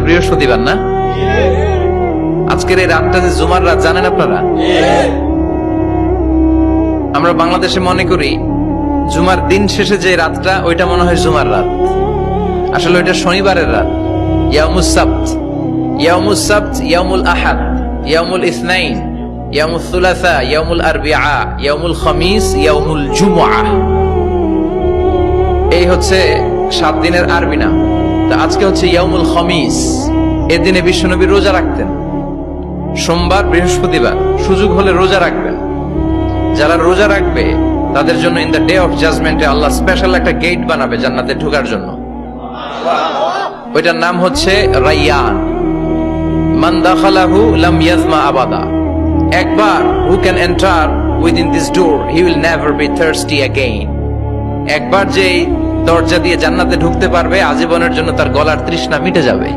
বৃহস্পতিবার না? আজকের এই রাতটা যে জুমার রাত জানেন আপনারা? আমরা বাংলাদেশে মনে করি জুমার দিন শেষে যে রাতটা ওইটা মনে হয় জুমার রাত, আসলে ওইটা শনিবারের রাত। ইয়াউমুস সাবত, ইয়াউমুস সাবত, ইয়াউমুল আহাদ, ইয়াউমুল ইসনাইন, ইয়াউমুল সুলাসা, ইয়াউমুল আরবিআ, ইয়াউমুল খামিস, ইয়াউমুল জুমআ। এই হচ্ছে 7 দিনের আরবি নাম। তা আজকে হচ্ছে ইয়াউমুল খামিস। এর দিনে বিশ্বনবী রোজা রাখতেন। সোমবার, বৃহস্পতিবার সুযোগ হলে রোজা রাখবেন। যারা রোজা রাখবে তাদের জন্য ইন দ্য ডে অফ জাজমেন্টে আল্লাহ স্পেশাল একটা গেট বানাবে জান্নাতে ঢোকার জন্য। ওইটার নাম হচ্ছে রাইয়ান। মান দাখালাহু লাম ইয়াজমা আবাদা। একবার who can enter within this door he will never be thirsty again. একবার যে দরজা দিয়ে জান্নাতে ঢুকতে পারবে আজীবনের জন্য তার গলার তৃষ্ণা মিটে যাবে।